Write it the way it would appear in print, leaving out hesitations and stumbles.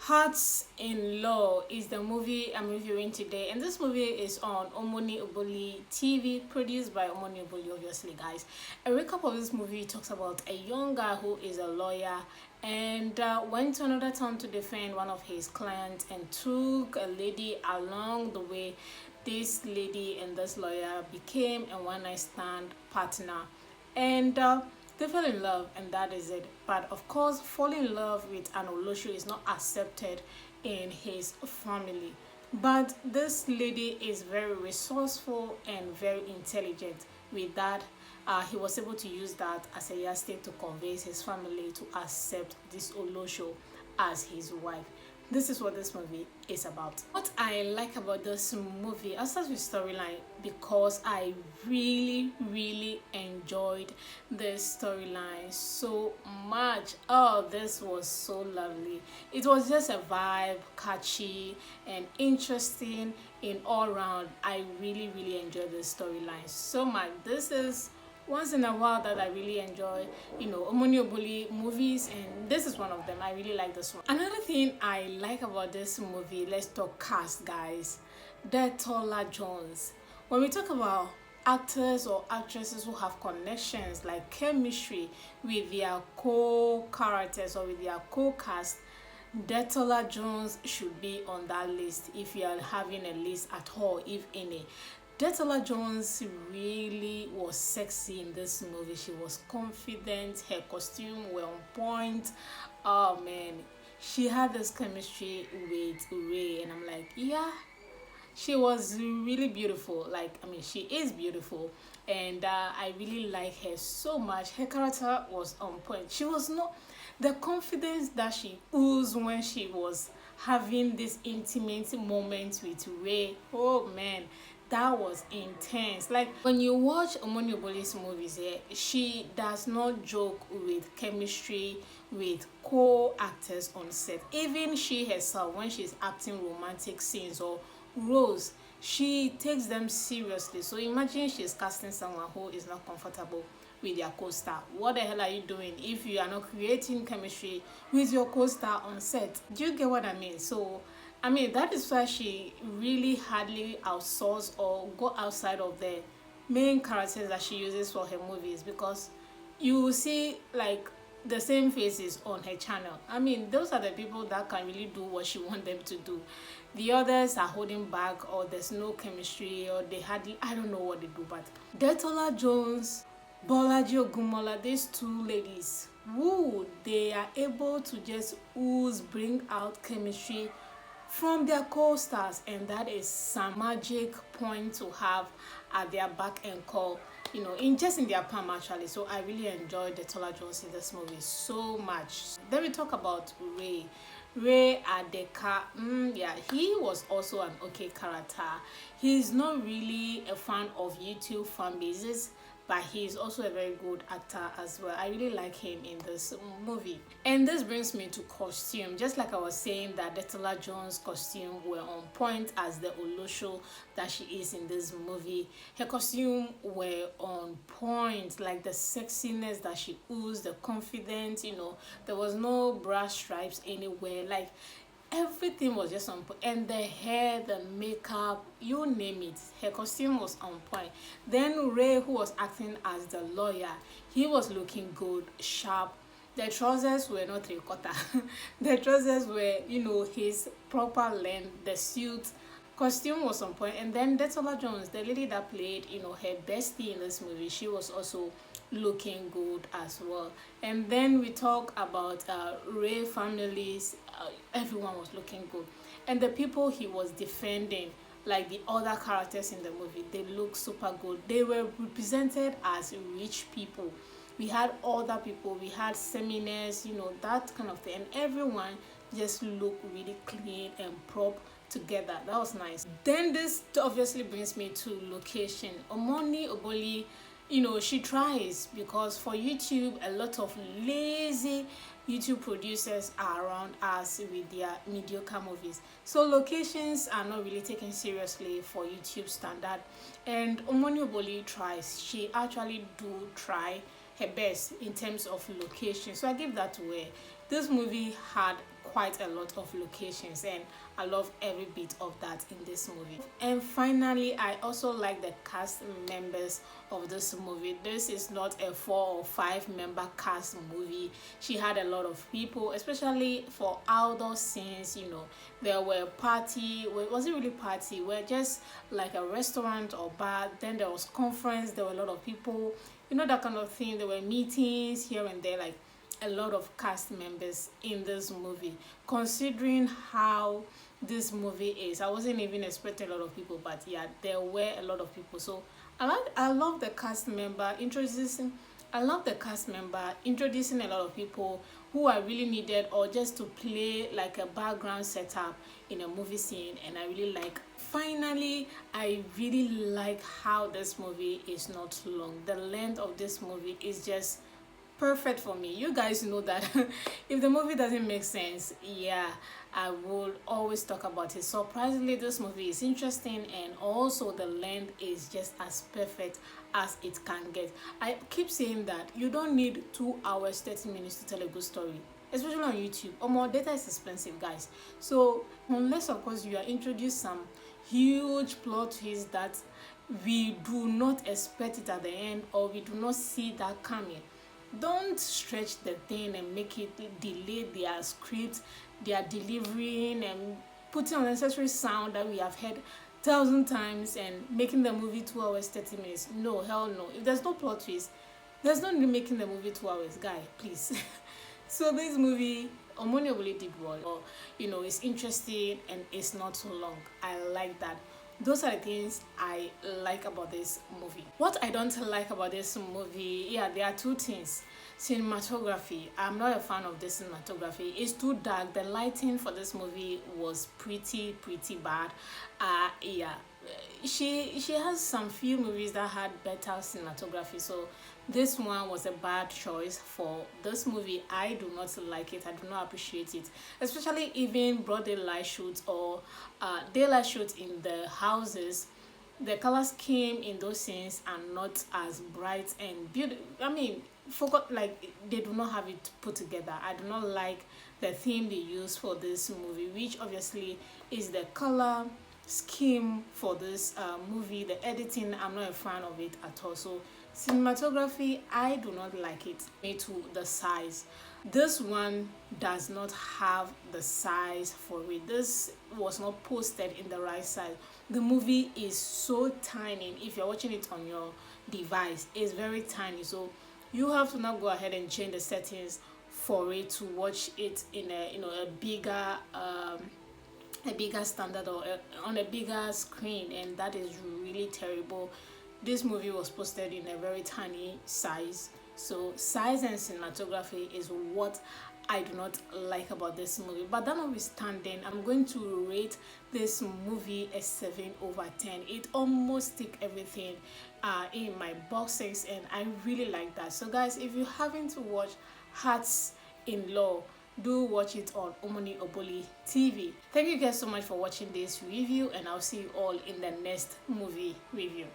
Hearts in Law is the movie I'm reviewing today, and this movie is on Omoni Oboli TV, produced by Omoni Oboli, obviously, guys. A recap of this movie talks about a young guy who is a lawyer and went to another town to defend one of his clients and took a lady along the way. This lady and this lawyer became a one-night stand partner, and they fell in love, and that is it. But of course, falling in love with an Olosho is not accepted in his family. But this lady is very resourceful and very intelligent. With that, he was able to use that as a yardstick to convince his family to accept this Olosho as his wife. This is what this movie is about. What I like about this movie, I'll start with storyline, because I really enjoyed this storyline so much. Oh, this was so lovely. It was just a vibe, catchy and interesting in all round. I really enjoyed this storyline so much. This is once in a while that I really enjoy, Omonioboli movies, and this is one of them. I really like this one. Another thing I like about this movie, let's talk cast, guys. Detola Jones. When we talk about actors or actresses who have connections like chemistry with their co-characters or with their co-cast, Detola Jones should be on that list if you are having a list at all, if any. Detola Jones really was sexy in this movie. She was confident, her costume were on point. Oh man, she had this chemistry with Ray, and I'm like, yeah, she was really beautiful. Like, I mean, she is beautiful, and I really like her so much. Her character was on point. She was not the confidence that she oozed when she was having this intimate moment with Ray. Oh man, that was intense. Like, when you watch Omoni Oboli's movies, she does not joke with chemistry with co-actors on set. Even she herself, when she's acting romantic scenes or roles, she takes them seriously. So imagine she's casting someone who is not comfortable with their co-star. What the hell are you doing if you are not creating chemistry with your co-star on set? Do you get what I mean? So I mean, that is why she really hardly outsource or go outside of the main characters that she uses for her movies, because you will see like the same faces on her channel. I mean, those are the people that can really do what she wants them to do. The others are holding back, or there's no chemistry, or they hardly, I don't know what they do. But Detola Jones, Bolaji Ogunmola, these two ladies, woo, they are able to just ooze, bring out chemistry from their co-stars, and that is some magic point to have at their back and call, in their palm actually. So I really enjoyed Detola Jones in this movie so much. Then we talk about Ray Adeka. Yeah, he was also an okay character. He's not really a fan of YouTube fan bases, but he's also a very good actor as well. I really like him in this movie. And this brings me to costume. Just like I was saying that Detola Jones' costume were on point as the Olosho that she is in this movie. Her costume were on point, like the sexiness that she oozed, the confidence, there was no brush stripes anywhere. Like, everything was just on point, and the hair, the makeup, you name it, her costume was on point. Then Ray, who was acting as the lawyer, he was looking good, sharp. The trousers were not three-quarter. The trousers were, his proper length. The suit, costume was on point. And then Detola Jones, the lady that played, her bestie in this movie, she was also looking good as well. And then we talk about Ray families. Everyone was looking good, and the people he was defending, like the other characters in the movie, they look super good. They were represented as rich people. We had other people, we had seminars, that kind of thing, and everyone just looked really clean and prop together. That was nice. Then this obviously brings me to location. Omoni Oboli, she tries, because for YouTube, a lot of lazy YouTube producers are around us with their mediocre movies. So locations are not really taken seriously for YouTube standard. And Omoni Oboli tries. She actually do try her best in terms of location. So I give that to her. This movie had quite a lot of locations, and I love every bit of that in this movie. And finally, I also like the cast members of this movie. This is not a 4 or 5 member cast movie. She had a lot of people, especially for outdoor scenes. You know, there were party, well, it wasn't really party, we're just like a restaurant or bar. Then there was conference, there were a lot of people, you know, that kind of thing. There were meetings here and there, like a lot of cast members in this movie. Considering how this movie is, I wasn't even expecting a lot of people, but yeah, there were a lot of people. So I love the cast member introducing. I love the cast member introducing a lot of people who are really needed, or just to play like a background setup in a movie scene, and I really like. Finally, I really like how this movie is not long. The length of this movie is just perfect for me. You guys know that if the movie doesn't make sense, yeah, I will always talk about it. Surprisingly, this movie is interesting, and also the length is just as perfect as it can get. I keep saying that you don't need 2 hours 30 minutes to tell a good story, especially on YouTube. Or more data is expensive, guys. So unless of course you are introduced some huge plot twist that we do not expect it at the end, or we do not see that coming, don't stretch the thing and make it delay their script, their delivering, and putting unnecessary sound that we have heard 1,000 times, and making the movie 2 hours 30 minutes. No, hell no. If there's no plot twist, there's no need making the movie 2 hours, guy, please. So this movie, Omoni Oboli did well. Or, you know, it's interesting and it's not too long. I like that. Those are the things I like about this movie. What I don't like about this movie, yeah, there are 2 things. Cinematography. I'm not a fan of this cinematography. It's too dark. The lighting for this movie was pretty bad. Yeah, she has some few movies that had better cinematography, so this one was a bad choice for this movie. I do not like it. I do not appreciate it, especially even broad daylight shoots or daylight shoots in the houses. The color scheme in those scenes are not as bright and beautiful. I mean, forgot, like, they do not have it put together. I do not like the theme they use for this movie, which obviously is the color scheme for this movie. The editing, I'm not a fan of it at all. So cinematography, I do not like it. Me to the size, this one does not have the size for it. This was not posted in the right size. The movie is so tiny. If you're watching it on your device, it's very tiny, so you have to now go ahead and change the settings for it to watch it in a, you know, a bigger standard, or on a bigger screen, and that is really terrible. This movie was posted in a very tiny size, so size and cinematography is what I do not like about this movie. But that notwithstanding, I'm going to rate this movie a 7/10. It almost tick everything in my boxes, and I really like that. So guys, if you haven't watched Hearts in Law, do watch it on Omoni Oboli TV. Thank you guys so much for watching this review, and I'll see you all in the next movie review.